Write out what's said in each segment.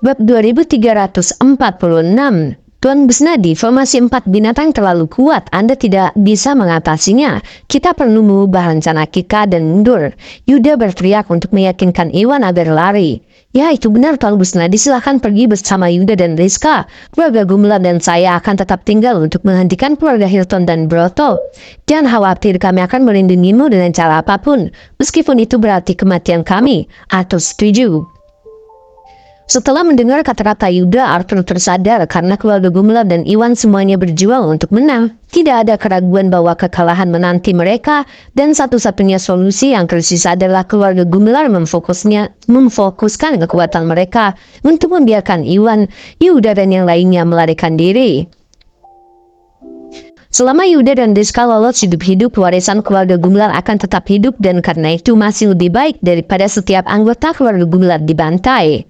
Bab 2346. Tuan Busnadi, formasi 4 binatang terlalu kuat. Anda tidak bisa mengatasinya. Kita perlu mengubah rencana kita dan mundur. Yuda berteriak untuk meyakinkan Iwan agar lari. Ya, itu benar Tuan Busnadi, silahkan pergi bersama Yuda dan Rizka. Keluarga Gumelar dan saya akan tetap tinggal untuk menghentikan keluarga Hilton dan Broto. Jangan khawatir, kami akan melindungimu dengan cara apapun. Meskipun itu berarti kematian kami. Atau setuju. Setelah mendengar kata-kata Yuda, Arthur tersadar karena keluarga Gumelar dan Iwan semuanya berjuang untuk menang. Tidak ada keraguan bahwa kekalahan menanti mereka, dan satu-satunya solusi yang tersisa adalah keluarga Gumelar memfokuskan kekuatan mereka untuk membiarkan Iwan, Yuda dan yang lainnya melarikan diri. Selama Yuda dan Rizka lolos hidup-hidup, warisan keluarga Gumelar akan tetap hidup, dan karena itu masih lebih baik daripada setiap anggota keluarga Gumelar dibantai.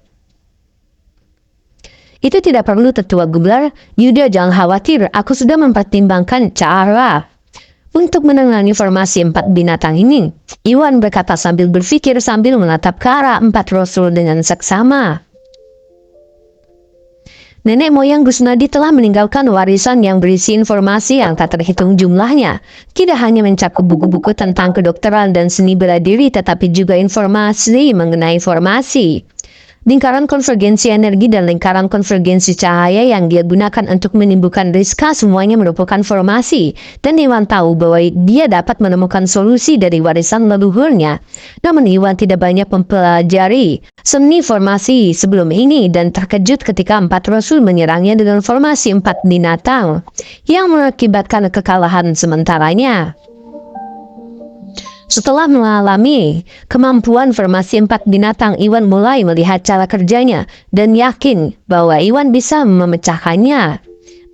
Itu tidak perlu tetua Gumelar. Yuda, jangan khawatir, aku sudah mempertimbangkan cara untuk menangani formasi 4 binatang ini. Iwan berkata sambil berpikir sambil menatap ke arah 4 rasul dengan seksama. Nenek moyang Busnadi telah meninggalkan warisan yang berisi informasi yang tak terhitung jumlahnya. Tidak hanya mencakup buku-buku tentang kedokteran dan seni bela diri, tetapi juga informasi mengenai formasi, lingkaran konvergensi energi dan lingkaran konvergensi cahaya yang dia gunakan untuk menimbulkan Rizka. Semuanya merupakan formasi, dan Iwan tahu bahwa dia dapat menemukan solusi dari warisan leluhurnya. Namun Iwan tidak banyak mempelajari seni formasi sebelum ini, dan terkejut ketika 4 rasul menyerangnya dengan formasi 4 binatang yang mengakibatkan kekalahan sementaranya. Setelah mengalami kemampuan formasi 4 binatang, Iwan mulai melihat cara kerjanya dan yakin bahwa Iwan bisa memecahkannya.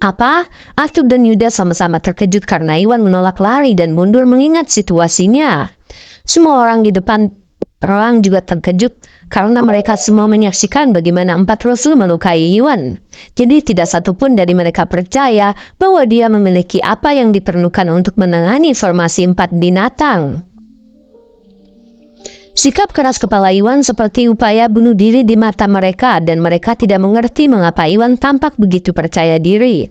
Apa? Arthur dan Yuda sama-sama terkejut karena Iwan menolak lari dan mundur mengingat situasinya. Semua orang di depan juga terkejut karena mereka semua menyaksikan bagaimana 4 rasul melukai Iwan. Jadi tidak satupun dari mereka percaya bahwa dia memiliki apa yang diperlukan untuk menangani formasi 4 binatang. Sikap keras kepala Iwan seperti upaya bunuh diri di mata mereka, dan mereka tidak mengerti mengapa Iwan tampak begitu percaya diri.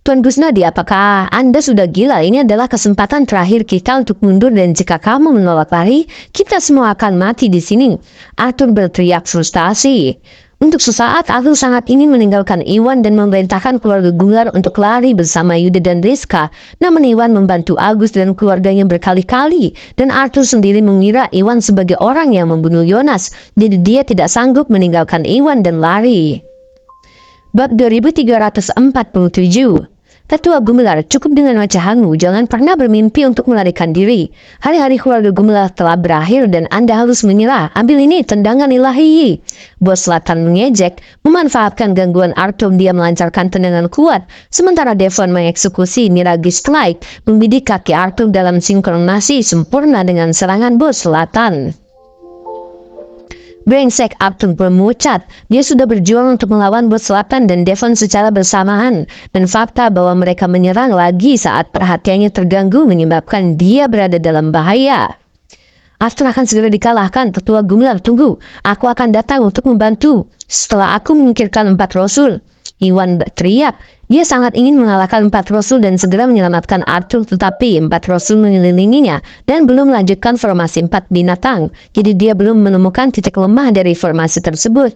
Tuan Busnadi, apakah Anda sudah gila? Ini adalah kesempatan terakhir kita untuk mundur, dan jika kamu menolak lari, kita semua akan mati di sini. Arthur berteriak frustasi. Untuk sesaat, Arthur sangat ingin meninggalkan Iwan dan memerintahkan keluarga Gumelar untuk lari bersama Yuda dan Rizka. Namun Iwan membantu Agus dan keluarganya berkali-kali, dan Arthur sendiri mengira Iwan sebagai orang yang membunuh Yonas, jadi dia tidak sanggup meninggalkan Iwan dan lari. Bab 2347. Tetua Gumelar, cukup dengan wajahmu, jangan pernah bermimpi untuk melarikan diri. Hari-hari keluarga Gumelar telah berakhir dan Anda harus menyerah. Ambil ini, tendangan ilahi. Bos Selatan mengejek, memanfaatkan gangguan Arthur. Dia melancarkan tendangan kuat, sementara Devon mengeksekusi Mirage Strike, membidik kaki Arthur dalam sinkronasi sempurna dengan serangan Bos Selatan. Brengsek, Arthur bermucat. Dia sudah berjuang untuk melawan Bos Selatan dan Devon secara bersamaan, dan fakta bahwa mereka menyerang lagi saat perhatiannya terganggu menyebabkan dia berada dalam bahaya. Arthur akan segera dikalahkan. Tetua Gumelar, tunggu. Aku akan datang untuk membantu. Setelah aku menyingkirkan 4 rasul. Iwan berteriak. Dia sangat ingin mengalahkan 4 rasul dan segera menyelamatkan Arthur, tetapi 4 rasul mengelilinginya dan belum melanjutkan formasi 4 binatang. Jadi dia belum menemukan titik lemah dari formasi tersebut.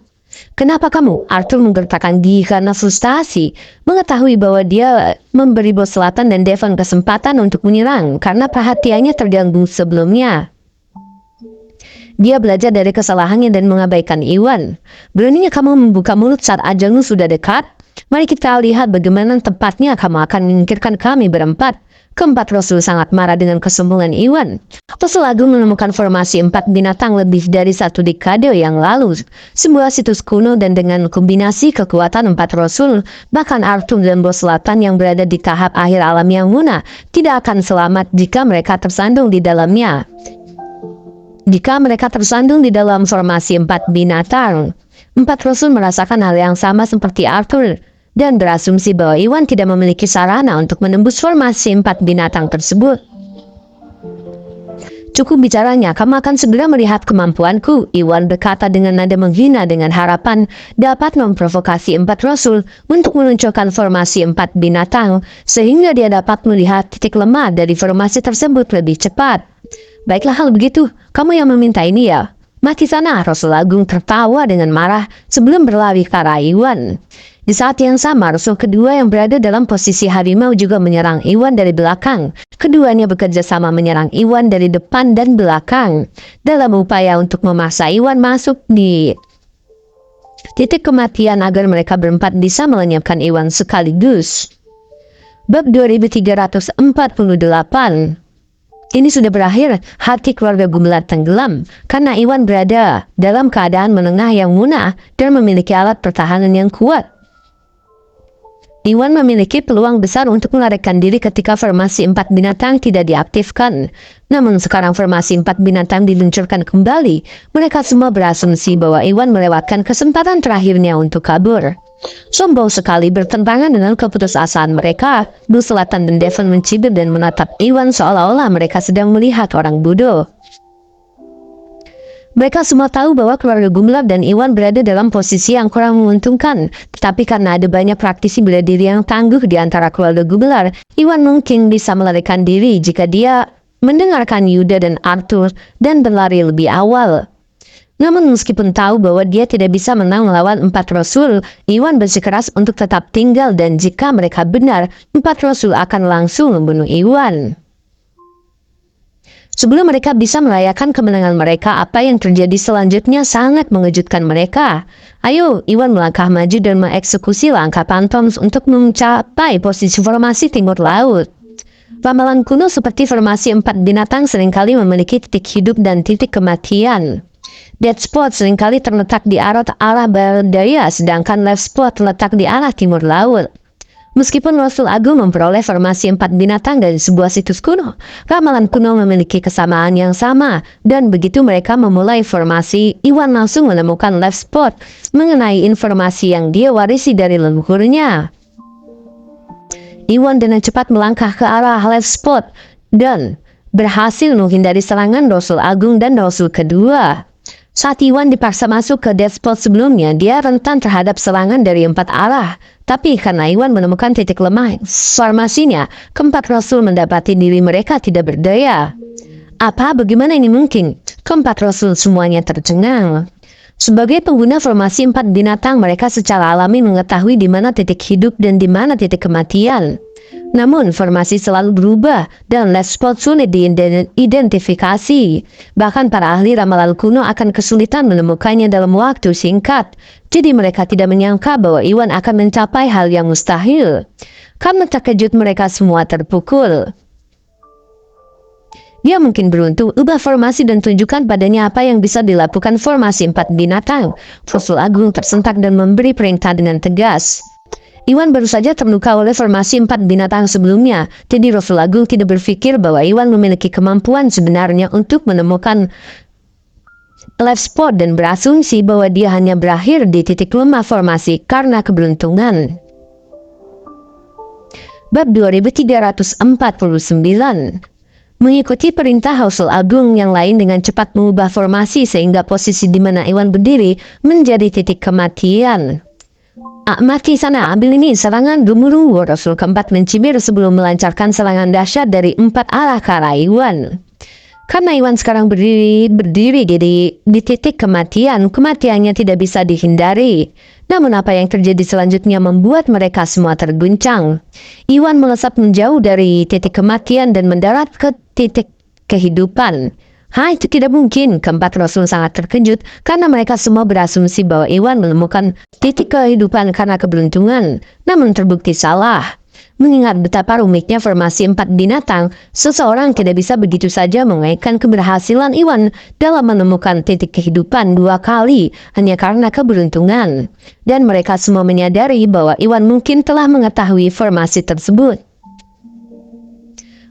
Kenapa kamu? Arthur menggertakkan gigi karena frustasi, mengetahui bahwa dia memberi Bos Selatan dan Devon kesempatan untuk menyerang karena perhatiannya terganggu sebelumnya. Dia belajar dari kesalahannya dan mengabaikan Iwan. Beraninya kamu membuka mulut saat ajalmu sudah dekat? Mari kita lihat bagaimana tepatnya kamu akan menyingkirkan kami berempat. Keempat rasul sangat marah dengan kesombongan Iwan. Rasul Agung menemukan formasi 4 binatang lebih dari 1 dekade yang lalu. Sebuah situs kuno, dan dengan kombinasi kekuatan 4 rasul, bahkan Arthur dan Bos Selatan yang berada di tahap akhir alam yang punah tidak akan selamat jika mereka tersandung di dalamnya. Jika mereka tersandung di dalam formasi 4 binatang, 4 rasul merasakan hal yang sama seperti Arthur, dan berasumsi bahwa Iwan tidak memiliki sarana untuk menembus formasi 4 binatang tersebut. Cukup bicaranya, kamu akan segera melihat kemampuanku, Iwan berkata dengan nada menghina dengan harapan dapat memprovokasi empat rasul untuk meluncurkan formasi empat binatang, sehingga dia dapat melihat titik lemah dari formasi tersebut lebih cepat. Baiklah hal begitu, kamu yang meminta ini ya. Mati sana, Rasul Agung tertawa dengan marah sebelum berlari ke arah Iwan. Di saat yang sama, Rasul kedua yang berada dalam posisi harimau juga menyerang Iwan dari belakang. Keduanya bekerja sama menyerang Iwan dari depan dan belakang, dalam upaya untuk memaksa Iwan masuk di titik kematian agar mereka berempat bisa melenyapkan Iwan sekaligus. Bab 2348. Ini sudah berakhir, hati keluarga Gumelar tenggelam, karena Iwan berada dalam keadaan menengah yang munah dan memiliki alat pertahanan yang kuat. Iwan memiliki peluang besar untuk melarikan diri ketika formasi empat binatang tidak diaktifkan. Namun sekarang formasi empat binatang diluncurkan kembali, mereka semua berasumsi bahwa Iwan melewatkan kesempatan terakhirnya untuk kabur. Sombong sekali bertentangan dengan keputusasaan mereka. Blue Selatan dan Devon mencibir dan menatap Iwan seolah-olah mereka sedang melihat orang bodoh. Mereka semua tahu bahwa keluarga Gumelar dan Iwan berada dalam posisi yang kurang menguntungkan. Tetapi karena ada banyak praktisi bela diri yang tangguh di antara keluarga Gumelar, Iwan mungkin bisa melarikan diri jika dia mendengarkan Yuda dan Arthur dan berlari lebih awal. Namun meskipun tahu bahwa dia tidak bisa menang melawan empat rasul, Iwan bersikeras untuk tetap tinggal dan jika mereka benar, empat rasul akan langsung membunuh Iwan. Sebelum mereka bisa merayakan kemenangan mereka, apa yang terjadi selanjutnya sangat mengejutkan mereka. Ayo, Iwan melangkah maju dan mengeksekusi langkah Pantoms untuk mencapai posisi formasi timur laut. Ramalan kuno seperti formasi empat binatang seringkali memiliki titik hidup dan titik kematian. Dead spot seringkali terletak di arah barat daya, sedangkan left spot terletak di arah timur laut. Meskipun Rasul Agung memperoleh formasi empat binatang dari sebuah situs kuno, ramalan kuno memiliki kesamaan yang sama, dan begitu mereka memulai formasi, Iwan langsung menemukan left spot mengenai informasi yang dia warisi dari leluhurnya. Iwan dengan cepat melangkah ke arah left spot, dan berhasil menghindari serangan Rasul Agung dan Rasul kedua. Saat Iwan dipaksa masuk ke dead spot sebelumnya, dia rentan terhadap serangan dari empat arah. Tapi karena Iwan menemukan titik lemah formasinya, keempat rasul mendapati diri mereka tidak berdaya. Apa? Bagaimana ini mungkin? Keempat rasul semuanya tercengang. Sebagai pengguna formasi empat binatang, mereka secara alami mengetahui di mana titik hidup dan di mana titik kematian. Namun, formasi selalu berubah dan left spot sulit diidentifikasi. Bahkan para ahli ramalan kuno akan kesulitan menemukannya dalam waktu singkat. Jadi mereka tidak menyangka bahwa Iwan akan mencapai hal yang mustahil. Karena terkejut mereka semua terpukul. Dia mungkin beruntung, ubah formasi dan tunjukkan padanya apa yang bisa dilakukan formasi empat binatang. Rasul Agung tersentak dan memberi perintah dengan tegas. Iwan baru saja terluka oleh formasi empat binatang sebelumnya, jadi Rasul Agung tidak berpikir bahwa Iwan memiliki kemampuan sebenarnya untuk menemukan left spot dan berasumsi bahwa dia hanya berakhir di titik lemah formasi karena keberuntungan. Bab 2349. Mengikuti perintah Rasul Agung yang lain dengan cepat mengubah formasi sehingga posisi di mana Iwan berdiri menjadi titik kematian. Mati sana, ambil ini, serangan gemuruh. Rasul keempat mencibir sebelum melancarkan serangan dahsyat dari empat arah ke arah Iwan. Karena Iwan sekarang berdiri di titik kematiannya tidak bisa dihindari. Namun apa yang terjadi selanjutnya membuat mereka semua terguncang. Iwan melesat menjauh dari titik kematian dan mendarat ke titik kehidupan. Itu tidak mungkin. Keempat rasul sangat terkejut karena mereka semua berasumsi bahwa Iwan menemukan titik kehidupan karena keberuntungan, namun terbukti salah. Mengingat betapa rumitnya formasi empat binatang, seseorang tidak bisa begitu saja mengaitkan keberhasilan Iwan dalam menemukan titik kehidupan dua kali hanya karena keberuntungan. Dan mereka semua menyadari bahwa Iwan mungkin telah mengetahui formasi tersebut.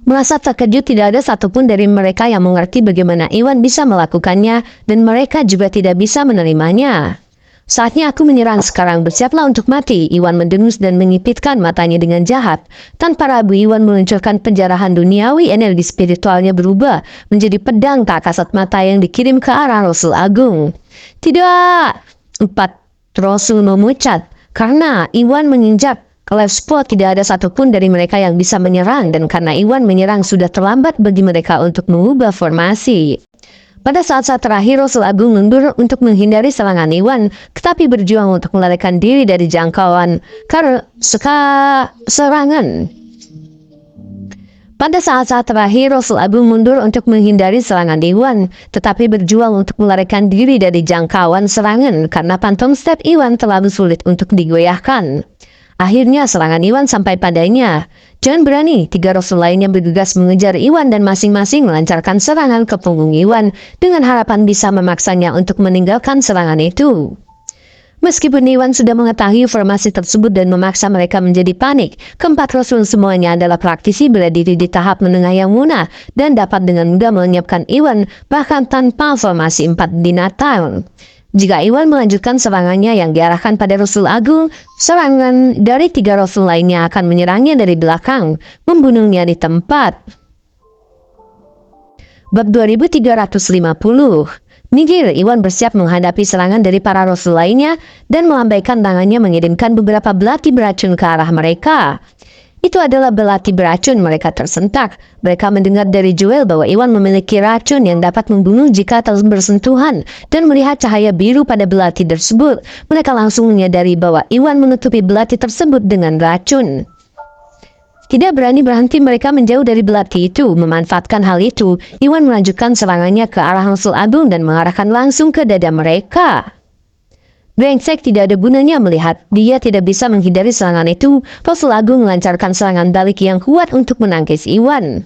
Merasa terkejut, tidak ada satupun dari mereka yang mengerti bagaimana Iwan bisa melakukannya dan mereka juga tidak bisa menerimanya. Saatnya aku menyerang sekarang, bersiaplah untuk mati. Iwan mendengus dan mengipitkan matanya dengan jahat. Tanpa ragu, Iwan meluncurkan penjarahan duniawi. Energi spiritualnya berubah menjadi pedang tak kasat mata yang dikirim ke arah Rasul Agung. Tidak! 4 Rasul memucat. Karena Iwan menginjak Cleft Spot, tidak ada satupun dari mereka yang bisa menyerang. Dan karena Iwan menyerang, sudah terlambat bagi mereka untuk mengubah formasi. Pada saat-saat terakhir, Rasul Agung mundur untuk menghindari serangan Iwan, tetapi berjuang untuk melarikan diri dari jangkauan serangan. Pada saat-saat terakhir, Rasul Agung mundur untuk menghindari serangan Iwan, tetapi berjuang untuk melarikan diri dari jangkauan serangan karena Phantom Step Iwan terlalu sulit untuk digoyahkan. Akhirnya serangan Iwan sampai padanya. Jangan berani, 3 Rasul lainnya bergegas mengejar Iwan dan masing-masing melancarkan serangan ke punggung Iwan dengan harapan bisa memaksanya untuk meninggalkan serangan itu. Meskipun Iwan sudah mengetahui formasi tersebut dan memaksa mereka menjadi panik, keempat Rasul semuanya adalah praktisi bela diri di tahap menengah yang munah dan dapat dengan mudah melenyapkan Iwan bahkan tanpa formasi 4 binatang. Jika Iwan melanjutkan serangannya yang diarahkan pada Rasul Agung, serangan dari 3 Rasul lainnya akan menyerangnya dari belakang, membunuhnya di tempat. Bab 2350. Minggir, Iwan bersiap menghadapi serangan dari para Rasul lainnya dan melambaikan tangannya mengirimkan beberapa belati beracun ke arah mereka. Itu adalah belati beracun, mereka tersentak. Mereka mendengar dari Joel bahwa Iwan memiliki racun yang dapat membunuh jika terus bersentuhan dan melihat cahaya biru pada belati tersebut. Mereka langsung menyadari bahwa Iwan menutupi belati tersebut dengan racun. Tidak berani berhenti, mereka menjauh dari belati itu. Memanfaatkan hal itu, Iwan melanjutkan serangannya ke arah Rasul Agung dan mengarahkan langsung ke dada mereka. Brengsek, tidak ada gunanya melihat dia tidak bisa menghindari serangan itu. Rasul Agung melancarkan serangan balik yang kuat untuk menangkis Iwan.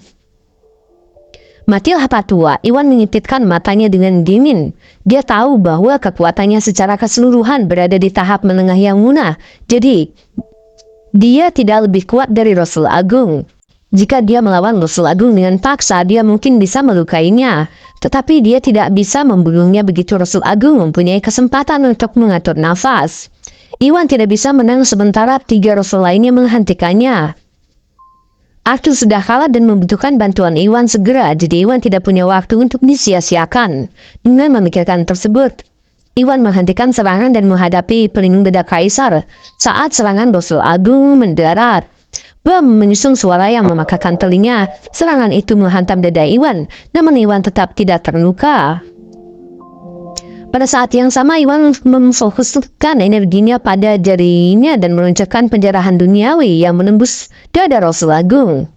Matilah patua, Iwan mengipitkan matanya dengan dingin. Dia tahu bahwa kekuatannya secara keseluruhan berada di tahap menengah yang munah. Jadi, dia tidak lebih kuat dari Rasul Agung. Jika dia melawan Rasul Agung dengan paksa, dia mungkin bisa melukainya. Tetapi dia tidak bisa membunuhnya begitu Rasul Agung mempunyai kesempatan untuk mengatur nafas. Iwan tidak bisa menang sementara 3 Rasul lainnya menghentikannya. Arthur sudah kalah dan membutuhkan bantuan Iwan segera, jadi Iwan tidak punya waktu untuk disia-siakan. Dengan memikirkan tersebut, Iwan menghentikan serangan dan menghadapi pelindung dada Kaisar. Saat serangan Rasul Agung mendarat, bom menyusung suara yang memakakan telinga. Serangan itu menghantam dada Iwan, namun Iwan tetap tidak terluka. Pada saat yang sama, Iwan memfokuskan energinya pada jarinya dan meluncurkan penjarahan duniawi yang menembus dada Rasul Agung.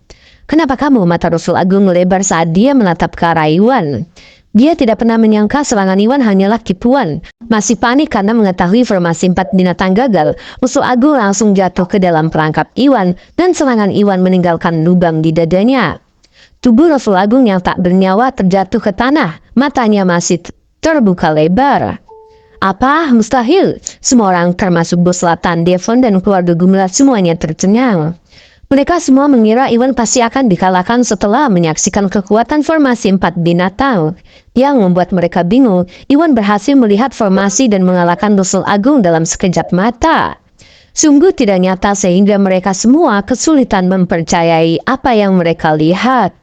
Kenapa kamu? Mata Rasul Agung melebar saat dia menatap ke arah Iwan. Dia tidak pernah menyangka serangan Iwan hanyalah tipuan. Masih panik karena mengetahui formasi 4 binatang gagal, Rasul Agung langsung jatuh ke dalam perangkap Iwan dan serangan Iwan meninggalkan lubang di dadanya. Tubuh Rasul Agung yang tak bernyawa terjatuh ke tanah, matanya masih terbuka lebar. Apa? Mustahil. Semua orang termasuk bos selatan Devon dan keluarga Gumlat semuanya tercengang. Mereka semua mengira Iwan pasti akan dikalahkan setelah menyaksikan kekuatan formasi 4 binatang. Yang membuat mereka bingung, Iwan berhasil melihat formasi dan mengalahkan Rasul Agung dalam sekejap mata. Sungguh tidak nyata sehingga mereka semua kesulitan mempercayai apa yang mereka lihat.